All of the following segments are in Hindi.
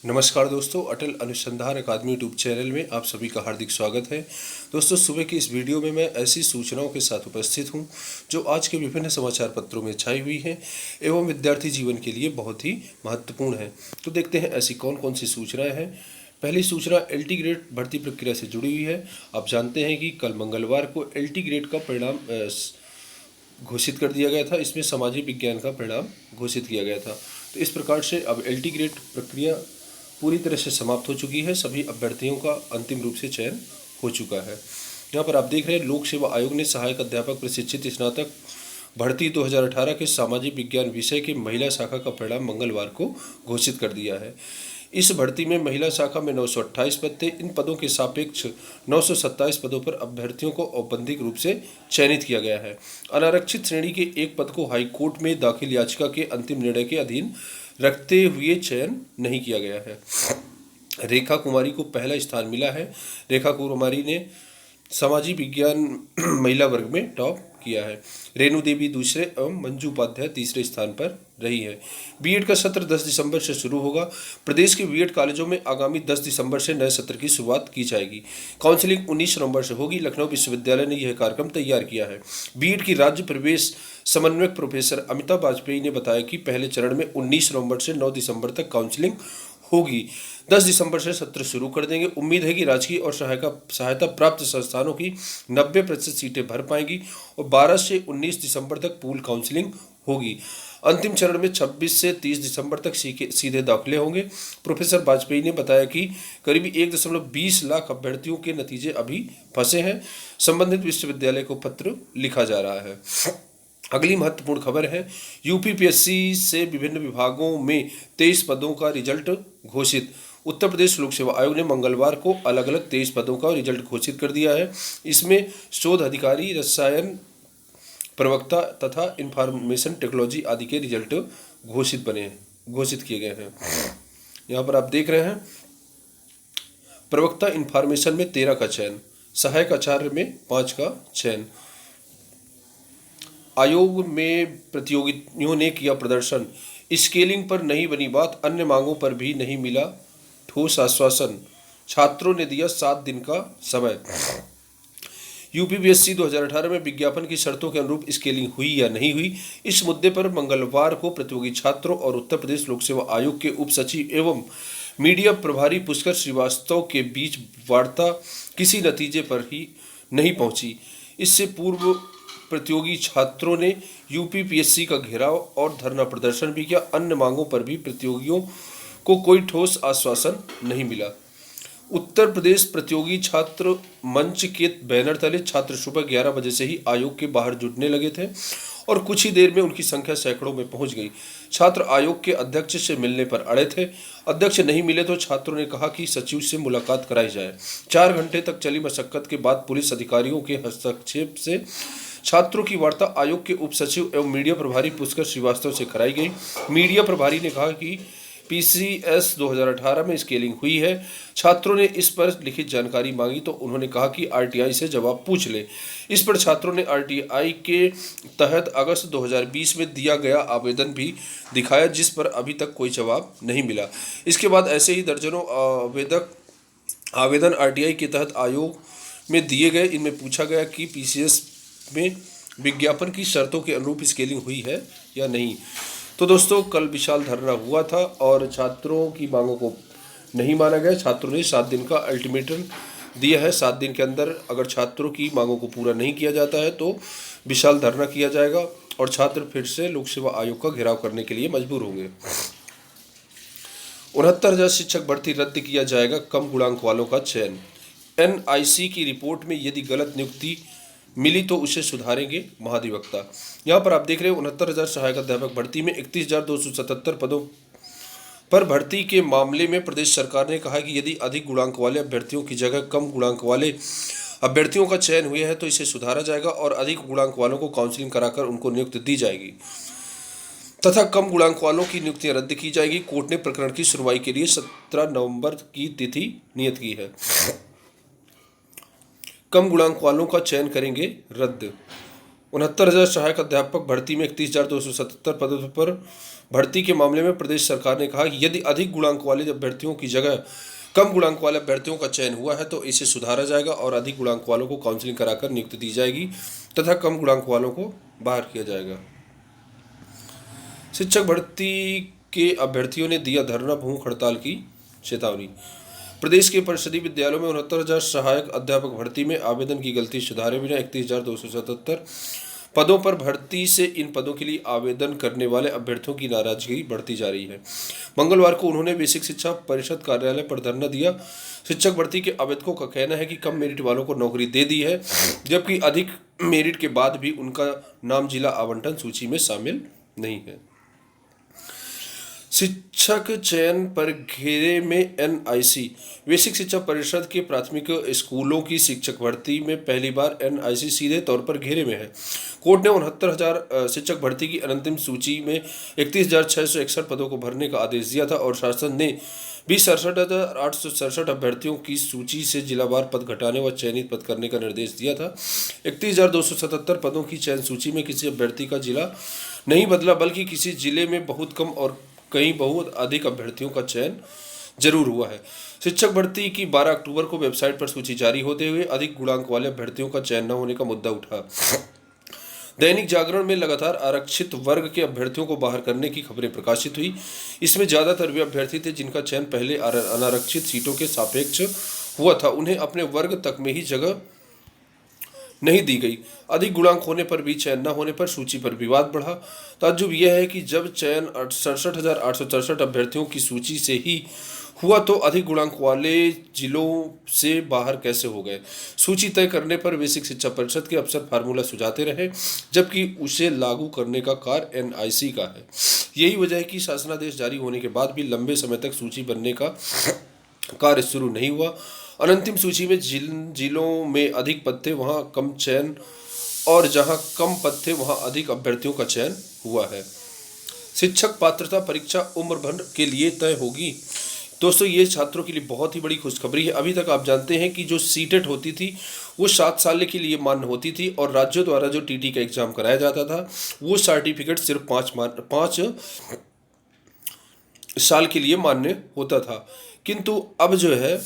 नमस्कार दोस्तों, अटल अनुसंधान अकादमी यूट्यूब चैनल में आप सभी का हार्दिक स्वागत है। दोस्तों, सुबह की इस वीडियो में मैं ऐसी सूचनाओं के साथ उपस्थित हूं जो आज के विभिन्न समाचार पत्रों में छाई हुई हैं एवं विद्यार्थी जीवन के लिए बहुत ही महत्वपूर्ण है। तो देखते हैं ऐसी कौन कौन सी सूचनाएं हैं। पहली सूचना एलटी ग्रेड भर्ती प्रक्रिया से जुड़ी हुई है। आप जानते हैं कि कल मंगलवार को एलटी ग्रेड का परिणाम घोषित कर दिया गया था। इसमें सामाजिक विज्ञान का परिणाम घोषित किया गया था। तो इस प्रकार से अब एलटी ग्रेड प्रक्रिया पूरी तरह से समाप्त हो चुकी है। सभी अभ्यर्थियों का अंतिम रूप से चयन हो चुका है। यहाँ पर आप देख रहे हैं, लोक सेवा आयोग ने सहायक अध्यापक प्रशिक्षित स्नातक भर्ती 2018 के सामाजिक विज्ञान विषय के महिला शाखा का परिणाम मंगलवार को घोषित कर दिया है। इस भर्ती में महिला शाखा में 928 पद थे। इन पदों के सापेक्ष 927 पदों पर अभ्यर्थियों को औपबंधिक रूप से चयनित किया गया है। अनारक्षित श्रेणी के एक पद को हाईकोर्ट में दाखिल याचिका के अंतिम निर्णय के अधीन रखते हुए चयन नहीं किया गया है। रेखा कुमारी को पहला स्थान मिला है। रेखा कुमारी ने सामाजिक विज्ञान महिला वर्ग में टॉप किया है। रेणु देवी दूसरे एवं मंजू उपाध्याय तीसरे स्थान पर रही है। बीएड का सत्र 10 दिसंबर से शुरू होगा। प्रदेश के बीएड कॉलेजों में आगामी 10 दिसंबर से नए सत्र की शुरुआत की जाएगी। काउंसलिंग 19 नवंबर से होगी। लखनऊ विश्वविद्यालय ने यह कार्यक्रम तैयार किया है। बीएड की राज्य प्रवेश समन्वयक प्रोफेसर अमिता वाजपेयी ने बताया कि पहले चरण में 19 नवंबर से 9 दिसंबर तक काउंसलिंग होगी। 10 दिसंबर से सत्र शुरू कर देंगे। उम्मीद है कि राजकीय और सहायता प्राप्त संस्थानों की 90% सीटें भर पाएंगी और 12 से 19 दिसंबर तक पूल काउंसलिंग होगी। अंतिम चरण में 26 से 30 दिसंबर तक सीधे दाखिले होंगे। प्रोफेसर वाजपेयी ने बताया कि करीब 1.20 लाख अभ्यर्थियों के नतीजे अभी फंसे हैं। संबंधित विश्वविद्यालय को पत्र लिखा जा रहा है। अगली महत्वपूर्ण खबर है, यूपीपीएससी से विभिन्न विभागों में 23 पदों का रिजल्ट घोषित। उत्तर प्रदेश लोक सेवा आयोग ने मंगलवार को अलग अलग 23 पदों का रिजल्ट घोषित कर दिया है। इसमें शोध अधिकारी, रसायन प्रवक्ता तथा इंफॉर्मेशन टेक्नोलॉजी आदि के रिजल्ट घोषित किए गए हैं। यहाँ पर आप देख रहे हैं, प्रवक्ता इंफॉर्मेशन में 13 का चयन, सहायक आचार्य में 5 का चयन। आयोग में प्रतियोगियों ने किया प्रदर्शन। स्केलिंग पर नहीं बनी बात, अन्य मांगों पर भी नहीं मिला ठोस आश्वासन। छात्रों ने दिया 7 दिन का समय। यूपीपीएससी 2018 में विज्ञापन की शर्तों के अनुरूप स्केलिंग हुई या नहीं हुई, इस मुद्दे पर मंगलवार को प्रतियोगी छात्रों और उत्तर प्रदेश लोक सेवा आयोग के उप सचिव एवं मीडिया प्रभारी पुष्कर श्रीवास्तव के बीच वार्ता किसी नतीजे पर ही नहीं पहुंची। इससे पूर्व प्रतियोगी छात्रों ने यूपीपीएससी का घेराव और धरना प्रदर्शन भी किया। अन्य मांगों पर भी प्रतियोगियों को कोई ठोस आश्वासन नहीं मिला। उत्तर प्रदेश प्रतियोगी छात्र मंच के बैनर तले छात्र सुबह 11 बजे से ही आयोग के बाहर जुटने लगे थे और कुछ ही देर में उनकी संख्या सैकड़ों में पहुंच गई। छात्र आयोग के अध्यक्ष से मिलने पर अड़े थे। अध्यक्ष नहीं मिले तो छात्रों ने कहा कि सचिव से मुलाकात कराई जाए। 4 घंटे तक चली मशक्कत के बाद पुलिस अधिकारियों के हस्तक्षेप से छात्रों की वार्ता आयोग के उप सचिव एवं मीडिया प्रभारी पुष्कर श्रीवास्तव से कराई गई। मीडिया प्रभारी ने कहा कि पीसीएस 2018 में स्केलिंग हुई है। छात्रों ने इस पर लिखित जानकारी मांगी तो उन्होंने कहा कि आरटीआई से जवाब पूछ ले। इस पर छात्रों ने आरटीआई के तहत अगस्त 2020 में दिया गया आवेदन भी दिखाया, जिस पर अभी तक कोई जवाब नहीं मिला। इसके बाद ऐसे ही दर्जनों आवेदन आरटीआई के तहत आयोग में दिए गए। इनमें पूछा गया कि पीसीएस में विज्ञापन की शर्तों के अनुरूप स्केलिंग हुई है या नहीं। तो दोस्तों, कल विशाल धरना हुआ था और छात्रों की मांगों को नहीं माना गया। छात्रों ने 7 दिन का अल्टीमेटम दिया है। 7 दिन के अंदर अगर छात्रों की मांगों को पूरा नहीं किया जाता है तो विशाल धरना किया जाएगा और छात्र फिर से लोक सेवा आयोग का घेराव करने के लिए मजबूर होंगे। 69,000 शिक्षक भर्ती रद्द किया जाएगा, कम गुणांक वालों का चयन। एनआईसी की रिपोर्ट में यदि गलत नियुक्ति मिली तो उसे सुधारेंगे महाधिवक्ता। यहाँ पर आप देख रहे हैं, 69,000 सहायक अध्यापक भर्ती में 31,277 पदों पर भर्ती के मामले में प्रदेश सरकार ने कहा कि यदि अधिक गुणांक वाले अभ्यर्थियों की जगह कम गुणांक वाले अभ्यर्थियों का चयन हुआ है तो इसे सुधारा जाएगा और अधिक गुणांक वालों को काउंसलिंग कराकर उनको नियुक्ति दी जाएगी तथा कम गुणांक वालों की नियुक्तियां रद्द की जाएगी। कोर्ट ने प्रकरण की सुनवाई के लिए 17 नवंबर की तिथि नियत की है। कम गुणांक वालों का चयन करेंगे रद्द। 69,000 सहायक अध्यापक भर्ती में 31,277 पदों पर भर्ती के मामले में प्रदेश सरकार ने कहा कि यदि अधिक गुणांक वाले अभ्यर्थियों की जगह कम गुणांक वाले अभ्यर्थियों का चयन हुआ है तो इसे सुधारा जाएगा और अधिक गुणांक वालों को काउंसलिंग कराकर नियुक्ति दी जाएगी तथा कम गुणांक वालों को बाहर किया जाएगा। शिक्षक भर्ती के अभ्यर्थियों ने दिया धरना भूख हड़ताल की चेतावनी। प्रदेश के परिषदीय विद्यालयों में 69,000 सहायक अध्यापक भर्ती में आवेदन की गलती सुधारे बिना 31,277 पदों पर भर्ती से इन पदों के लिए आवेदन करने वाले अभ्यर्थियों की नाराजगी बढ़ती जा रही है। मंगलवार को उन्होंने बेसिक शिक्षा परिषद कार्यालय पर धरना दिया। शिक्षक भर्ती के आवेदकों का कहना है कि कम मेरिट वालों को नौकरी दे दी है, जबकि अधिक मेरिट के बाद भी उनका नाम जिला आवंटन सूची में शामिल नहीं है। शिक्षक चयन पर घेरे में एनआईसी। बेसिक शिक्षा परिषद के प्राथमिक स्कूलों की शिक्षक भर्ती में पहली बार एनआईसी सीधे तौर पर घेरे में है। कोर्ट ने 69,000 शिक्षक भर्ती की अंतिम सूची में 31,661 पदों को भरने का आदेश दिया था और शासन ने भी 67,867 अभ्यर्थियों की सूची से जिलावार पद घटाने व चयनित पद करने का निर्देश दिया था। 31,277 पदों की चयन सूची में किसी अभ्यर्थी का जिला नहीं बदला, बल्कि किसी जिले में बहुत कम और कहीं बहुत अधिक अभ्यर्थियों का चयन जरूर हुआ है। शिक्षक भर्ती की 12 अक्टूबर को वेबसाइट पर सूची जारी होते हुए अधिक गुणांक वाले अभ्यर्थियों का चयन न होने का मुद्दा उठा। दैनिक जागरण में लगातार आरक्षित वर्ग के अभ्यर्थियों को बाहर करने की खबरें प्रकाशित हुई। इसमें ज्यादातर वे अभ्यर्थी थे जिनका चयन पहले अनारक्षित सीटों के सापेक्ष हुआ था, उन्हें अपने वर्ग तक में ही जगह नहीं दी गई। अधिक गुणांक होने पर भी चयन न होने पर सूची पर विवाद बढ़ा। ताज्जुब यह है कि जब चयन 67,867 अभ्यर्थियों की सूची से ही हुआ तो अधिक गुणांक वाले जिलों से बाहर कैसे हो गए। सूची तय करने पर बेसिक शिक्षा परिषद के अफसर फार्मूला सुझाते रहे, जबकि उसे लागू करने का कार्य एनआईसी का है। यही वजह है कि शासनादेश जारी होने के बाद भी लंबे समय तक सूची बनने का कार्य शुरू नहीं हुआ। अंतिम सूची में जिन जिलों में अधिक पद थे वहां कम चयन और जहां कम पद थे वहां अधिक अभ्यर्थियों का चयन हुआ है। शिक्षक पात्रता परीक्षा उम्र भर के लिए तय होगी। दोस्तों, ये छात्रों के लिए बहुत ही बड़ी खुशखबरी है। अभी तक आप जानते हैं कि जो सीटेट होती थी वो 7 साल के लिए मान्य होती थी और राज्यों द्वारा जो टीटी का एग्जाम कराया जाता था वो सर्टिफिकेट सिर्फ 5 साल के लिए मान्य होता था। किंतु अब जो है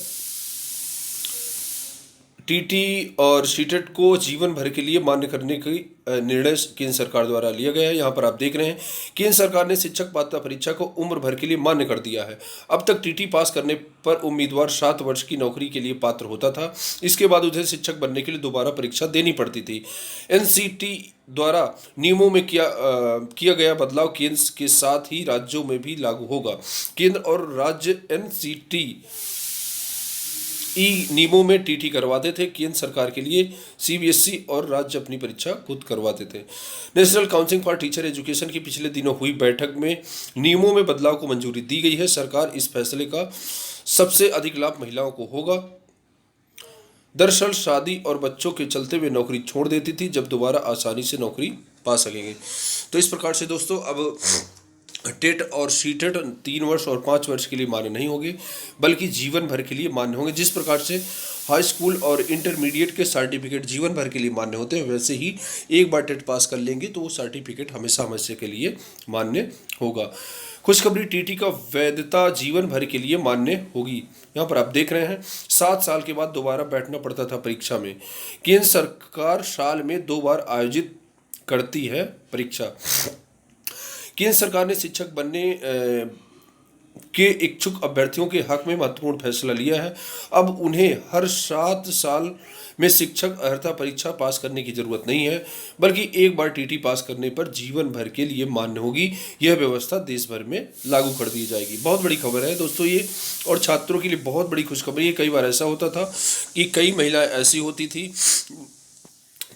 टीटी और सीटेट को जीवन भर के लिए मान्य करने की निर्णय केंद्र सरकार द्वारा लिया गया है। यहाँ पर आप देख रहे हैं केंद्र सरकार ने शिक्षक पात्रता परीक्षा को उम्र भर के लिए मान्य कर दिया है। अब तक टीटी पास करने पर उम्मीदवार 7 वर्ष की नौकरी के लिए पात्र होता था। इसके बाद उसे शिक्षक बनने के लिए दोबारा परीक्षा देनी पड़ती थी। एनसीटी द्वारा नियमों में किया गया बदलाव केंद्र के साथ ही राज्यों में भी लागू होगा। केंद्र और राज्य एनसीटी नियमों में टीटी करवाते थे। केंद्र सरकार के लिए सीबीएसई और राज्य अपनी परीक्षा खुद करवाते थे। National council for teacher education की पिछले दिनों हुई बैठक में नियमों में बदलाव को मंजूरी दी गई है। सरकार इस फैसले का सबसे अधिक लाभ महिलाओं को होगा। दरअसल शादी और बच्चों के चलते वे नौकरी छोड़ देती थी, जब दोबारा आसानी से नौकरी पा सकेंगे। तो इस प्रकार से दोस्तों अब टेट और सीटेट 3 वर्ष और 5 वर्ष के लिए मान्य नहीं होंगे, बल्कि जीवन भर के लिए मान्य होंगे। जिस प्रकार से हाई स्कूल और इंटरमीडिएट के सर्टिफिकेट जीवन भर के लिए मान्य होते हैं, वैसे ही एक बार टेट पास कर लेंगे तो वो सर्टिफिकेट हमेशा हमेशा के लिए मान्य होगा। खुशखबरी, टीटी का वैधता जीवन भर के लिए मान्य होगी। यहाँ पर आप देख रहे हैं 7 साल के बाद दोबारा बैठना पड़ता था परीक्षा में। केंद्र सरकार साल में 2 बार आयोजित करती है परीक्षा। केंद्र सरकार ने शिक्षक बनने के इच्छुक अभ्यर्थियों के हक में महत्वपूर्ण फैसला लिया है। अब उन्हें हर 7 साल में शिक्षक अर्हता परीक्षा पास करने की जरूरत नहीं है, बल्कि एक बार टीटी पास करने पर जीवन भर के लिए मान्य होगी। यह व्यवस्था देश भर में लागू कर दी जाएगी। बहुत बड़ी खबर है दोस्तों ये, और छात्रों के लिए बहुत बड़ी खुशखबरी है। कई बार ऐसा होता था कि कई महिलाएं ऐसी होती थी,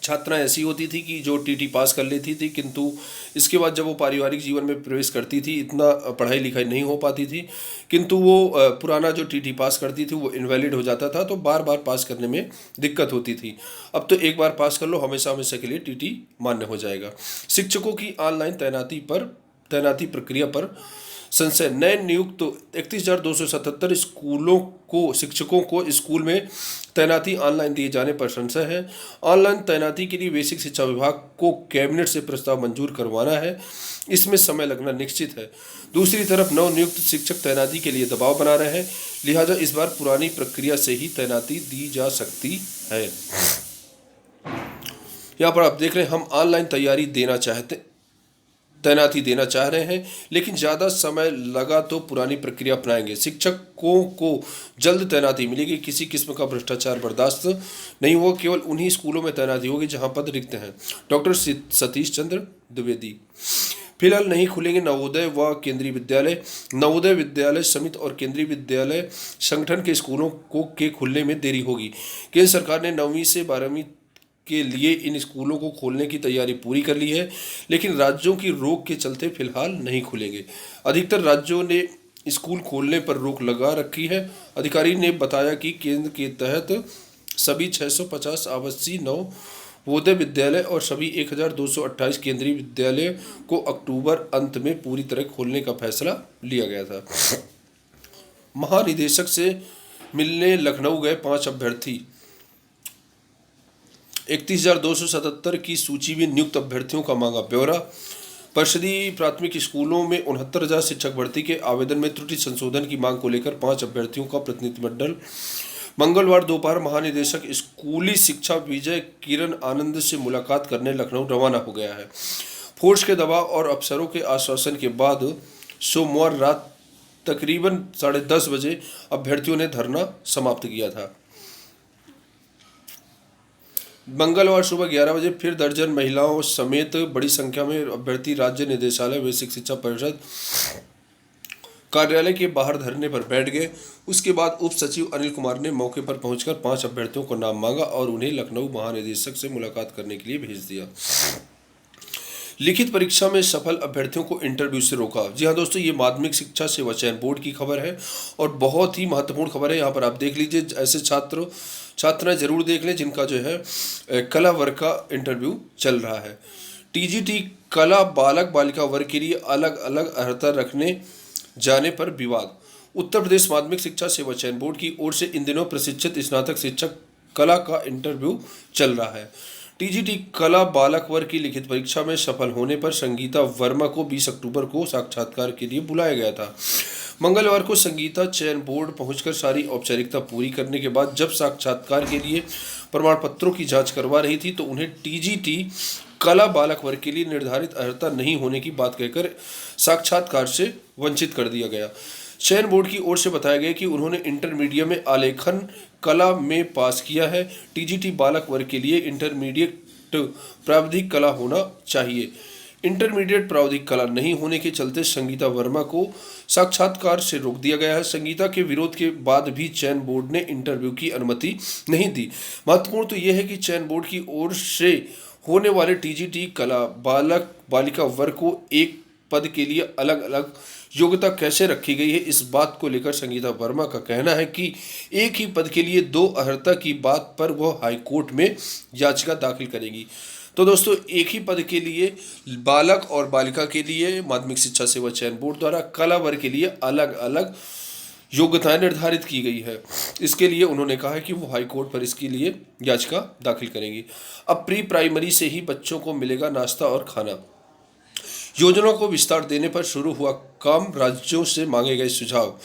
छात्राएं ऐसी होती थी कि जो टीटी पास कर लेती थी, किंतु इसके बाद जब वो पारिवारिक जीवन में प्रवेश करती थी इतना पढ़ाई लिखाई नहीं हो पाती थी, किंतु वो पुराना जो टीटी पास करती थी वो इनवैलिड हो जाता था, तो बार बार पास करने में दिक्कत होती थी। अब तो एक बार पास कर लो, हमेशा हमेशा के लिए टीटी मान्य हो जाएगा। शिक्षकों की ऑनलाइन तैनाती प्रक्रिया पर संशय। नए नियुक्त 31,277 शिक्षकों को स्कूल में तैनाती ऑनलाइन दिए जाने पर संशय है। ऑनलाइन तैनाती के लिए बेसिक शिक्षा विभाग को कैबिनेट से प्रस्ताव मंजूर करवाना है, इसमें समय लगना निश्चित है। दूसरी तरफ नवनियुक्त शिक्षक तैनाती के लिए दबाव बना रहे हैं, लिहाजा इस बार पुरानी प्रक्रिया से ही तैनाती दी जा सकती है। यहाँ पर आप देख रहे हैं, हम ऑनलाइन तैनाती देना चाह रहे हैं, लेकिन ज़्यादा समय लगा तो पुरानी प्रक्रिया अपनाएंगे। शिक्षकों को जल्द तैनाती मिलेगी, किसी किस्म का भ्रष्टाचार बर्दाश्त नहीं होगा, केवल उन्हीं स्कूलों में तैनाती होगी जहां पद रिक्त हैं। डॉक्टर सतीश चंद्र द्विवेदी। फिलहाल नहीं खुलेंगे नवोदय व केंद्रीय विद्यालय। नवोदय विद्यालय समिति और केंद्रीय विद्यालय संगठन के स्कूलों के खुलने में देरी होगी। केंद्र सरकार ने 9वीं से 12वीं के लिए इन स्कूलों को खोलने की तैयारी पूरी कर ली है, लेकिन राज्यों की रोक के चलते फिलहाल नहीं खुलेंगे। अधिकतर राज्यों ने स्कूल खोलने पर रोक लगा रखी है। अधिकारी ने बताया कि केंद्र के तहत सभी 650 आवासीय नवोदय विद्यालय और सभी 1228 केंद्रीय विद्यालय को अक्टूबर अंत में पूरी तरह खोलने का फैसला लिया गया था। महानिदेशक से मिलने लखनऊ गए 5 अभ्यर्थी। 31,277 की सूची में नियुक्त अभ्यर्थियों का मांगा ब्यौरा। परिषदीय प्राथमिक स्कूलों में 69,000 शिक्षक भर्ती के आवेदन में त्रुटि संशोधन की मांग को लेकर 5 अभ्यर्थियों का प्रतिनिधिमंडल मंगलवार दोपहर महानिदेशक स्कूली शिक्षा विजय किरण आनंद से मुलाकात करने लखनऊ रवाना हो गया है। फोर्स के दबाव और अफसरों के आश्वासन के बाद सोमवार रात तकरीबन 10:30 बजे अभ्यर्थियों ने धरना समाप्त किया था। मंगलवार सुबह 11 बजे फिर दर्जन महिलाओं समेत बड़ी संख्या में अभ्यर्थी राज्य निदेशालय बेसिक शिक्षा परिषद कार्यालय के बाहर धरने पर बैठ गए। उसके बाद उप सचिव अनिल कुमार ने मौके पर पहुंचकर 5 अभ्यर्थियों को नाम मांगा और उन्हें लखनऊ महानिदेशक से मुलाकात करने के लिए भेज दिया। लिखित परीक्षा में सफल अभ्यर्थियों को इंटरव्यू से रोका। जी हाँ दोस्तों, ये माध्यमिक शिक्षा सेवा चयन बोर्ड की खबर है और बहुत ही महत्वपूर्ण खबर है। यहाँ पर आप देख लीजिए, ऐसे छात्राएं जरूर देख लें जिनका जो है कला वर्ग का इंटरव्यू चल रहा है। टीजीटी कला बालक बालिका वर्ग के लिए अलग अलग अर्हता रखने जाने पर विवाद। उत्तर प्रदेश माध्यमिक शिक्षा सेवा चयन बोर्ड की ओर से इन दिनों प्रशिक्षित स्नातक शिक्षक कला का इंटरव्यू चल रहा है। टीजीटी कला बालक वर्ग की लिखित परीक्षा में सफल होने पर संगीता वर्मा को 20 अक्टूबर को साक्षात्कार के लिए बुलाया गया था। मंगलवार को संगीता चयन बोर्ड पहुंचकर सारी औपचारिकता पूरी करने के बाद जब साक्षात्कार के लिए प्रमाण पत्रों की जांच करवा रही थी तो उन्हें टीजीटी कला बालक वर्ग के लिए निर्धारित अर्हता नहीं होने की बात कहकर साक्षात्कार से वंचित कर दिया गया। चयन बोर्ड की ओर से बताया गया कि उन्होंने इंटरमीडिएट में आलेखन कला में पास किया है। टीजीटी बालक वर्ग के लिए इंटरमीडिएट प्राविधिक कला होना चाहिए। इंटरमीडिएट प्राविधिक कला नहीं होने के चलते संगीता वर्मा को साक्षात्कार से रोक दिया गया है। संगीता के विरोध के बाद भी चयन बोर्ड ने इंटरव्यू की अनुमति नहीं दी। महत्वपूर्ण तो यह है कि चयन बोर्ड की ओर से होने वाले टीजीटी कला बालक बालिका वर्ग को एक पद के लिए अलग अलग योग्यता कैसे रखी गई है, इस बात को लेकर संगीता वर्मा का कहना है कि एक ही पद के लिए 2 अर्हता की बात पर वह हाईकोर्ट में याचिका दाखिल करेगी। तो दोस्तों, एक ही पद के लिए बालक और बालिका के लिए माध्यमिक शिक्षा सेवा चयन बोर्ड द्वारा कला वर्ग के लिए अलग अलग योग्यताएं निर्धारित की गई है। इसके लिए उन्होंने कहा है कि वो हाईकोर्ट पर इसके लिए याचिका दाखिल करेंगी। अब प्री प्राइमरी से ही बच्चों को मिलेगा नाश्ता और खाना। योजना को विस्तार देने पर शुरू हुआ काम, राज्यों से मांगे गए सुझाव।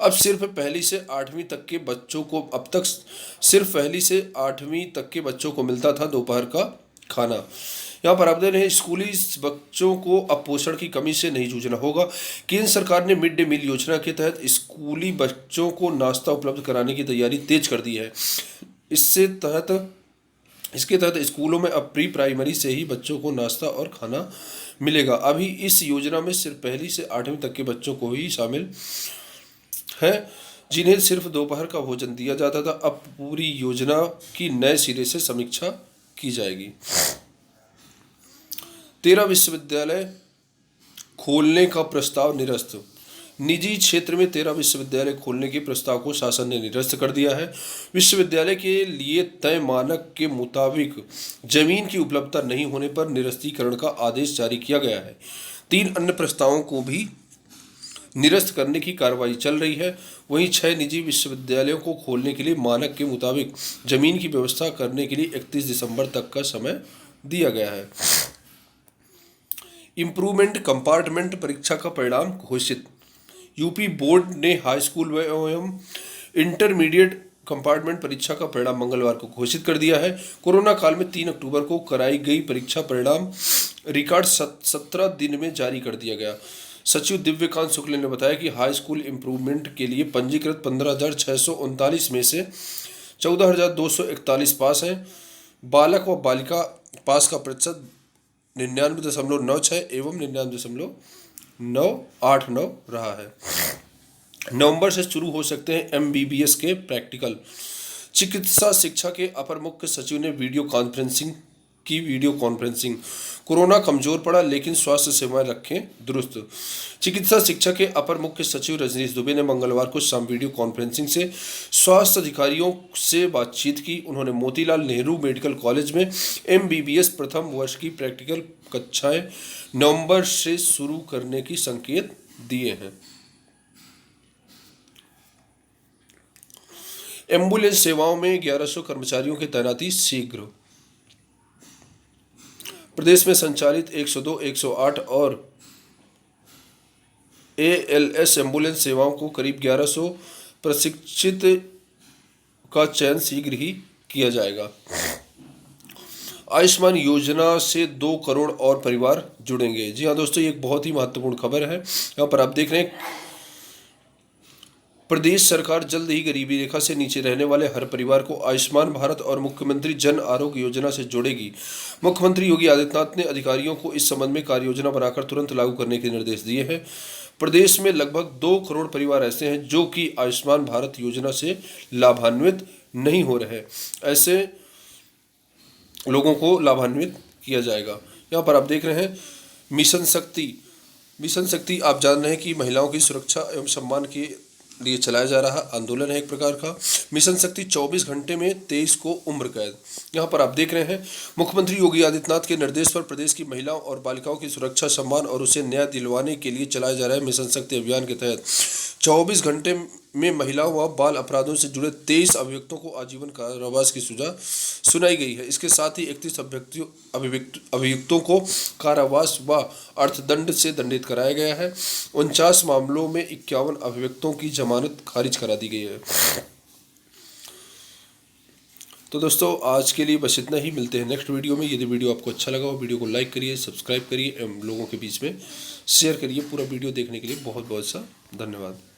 अब सिर्फ पहली से 8वीं तक के बच्चों को अब तक सिर्फ पहली से 8वीं तक के बच्चों को मिलता था दोपहर का खाना। यहाँ पर आप देख रहे हैं, स्कूली बच्चों को अब पोषण की कमी से नहीं जूझना होगा। केंद्र सरकार ने मिड डे मील योजना के तहत स्कूली बच्चों को नाश्ता उपलब्ध कराने की तैयारी तेज कर दी है। इसके तहत स्कूलों में अब प्री प्राइमरी से ही बच्चों को नाश्ता और खाना मिलेगा। अभी इस योजना में सिर्फ पहली से 8वीं तक के बच्चों को ही शामिल है, जिन्हें सिर्फ दोपहर का भोजन दिया जाता था। अब पूरी योजना की नए सिरे से समीक्षा की जाएगी। 13 विश्वविद्यालय खोलने का प्रस्ताव निरस्त। निजी क्षेत्र में 13 विश्वविद्यालय खोलने के प्रस्ताव को शासन ने निरस्त कर दिया है। विश्वविद्यालय के लिए तय मानक के मुताबिक जमीन की उपलब्धता नहीं होने पर निरस्तीकरण का आदेश जारी किया गया है। 3 अन्य प्रस्तावों को भी निरस्त करने की कार्रवाई चल रही है। वहीं 6 निजी विश्वविद्यालयों को खोलने के लिए मानक के मुताबिक जमीन की व्यवस्था करने के लिए 31 दिसंबर तक का समय दिया गया है। इम्प्रूवमेंट कंपार्टमेंट परीक्षा का परिणाम घोषित। यूपी बोर्ड ने हाई स्कूल एवं इंटरमीडिएट कंपार्टमेंट परीक्षा का परिणाम मंगलवार को घोषित कर दिया है। कोरोना काल में 3 अक्टूबर को कराई गई परीक्षा परिणाम रिकॉर्ड 17 दिन में जारी कर दिया गया। सचिव दिव्यकांत शुक्ल ने बताया कि हाई स्कूल इम्प्रूवमेंट के लिए पंजीकृत 15,639 में से 14,241 पास हैं। बालक व बालिका पास का प्रतिशत 99.96 एवं 99.989 रहा है। नवंबर से शुरू हो सकते हैं MBBS के प्रैक्टिकल। चिकित्सा शिक्षा के अपर मुख्य सचिव ने वीडियो कॉन्फ्रेंसिंग। कोरोना कमजोर पड़ा लेकिन स्वास्थ्य सेवाएं रखें दुरुस्त। चिकित्सा शिक्षा के अपर मुख्य सचिव रजनीश दुबे ने मंगलवार को शाम वीडियो कॉन्फ्रेंसिंग से स्वास्थ्य अधिकारियों से बातचीत की। उन्होंने मोतीलाल नेहरू मेडिकल कॉलेज में MBBS प्रथम वर्ष की प्रैक्टिकल कक्षाएं नवंबर से शुरू करने की संकेत दिए हैं। एम्बुलेंस सेवाओं में 1100 कर्मचारियों की तैनाती शीघ्र। प्रदेश में संचालित 102, 108 और ALS एम्बुलेंस सेवाओं को करीब 1100 प्रशिक्षित का चयन शीघ्र ही किया जाएगा। आयुष्मान योजना से 2 करोड़ और परिवार जुड़ेंगे। जी हाँ दोस्तों, ये एक बहुत ही महत्वपूर्ण खबर है। यहाँ पर आप देख रहे हैं प्रदेश सरकार जल्द ही गरीबी रेखा से नीचे रहने वाले हर परिवार को आयुष्मान भारत और मुख्यमंत्री जन आरोग्य योजना से जोड़ेगी। मुख्यमंत्री योगी आदित्यनाथ ने अधिकारियों को इस संबंध में कार्य योजना बनाकर तुरंत लागू करने के निर्देश दिए हैं। प्रदेश में लगभग 2 करोड़ परिवार ऐसे हैं जो कि आयुष्मान भारत योजना से लाभान्वित नहीं हो रहे। ऐसे लोगों को लाभान्वित किया जाएगा। यहाँ पर आप देख रहे हैं मिशन शक्ति आप जान रहे हैं कि महिलाओं की सुरक्षा एवं सम्मान के लिए चलाया जा रहा आंदोलन है एक प्रकार का। मिशन शक्ति 24 घंटे में 23 को उम्र कैद। यहाँ पर आप देख रहे हैं मुख्यमंत्री योगी आदित्यनाथ के निर्देश पर प्रदेश की महिलाओं और बालिकाओं की सुरक्षा, सम्मान और उसे न्याय दिलवाने के लिए चलाया जा रहा है मिशन शक्ति अभियान के तहत 24 घंटे में महिलाओं व बाल अपराधों से जुड़े 23 अभियुक्तों को आजीवन कारावास की सजा सुनाई गई है। इसके साथ ही 31 अभियुक्तों को कारावास व अर्थदंड से दंडित कराया गया है। 49 मामलों में 51 अभियुक्तों की जमानत खारिज करा दी गई है। तो दोस्तों आज के लिए बस इतना ही। मिलते हैं नेक्स्ट वीडियो में। यदि वीडियो आपको अच्छा लगा हो वीडियो को लाइक करिए, सब्सक्राइब करिए एवं लोगों के बीच में शेयर करिए। पूरा वीडियो देखने के लिए बहुत बहुत सा धन्यवाद।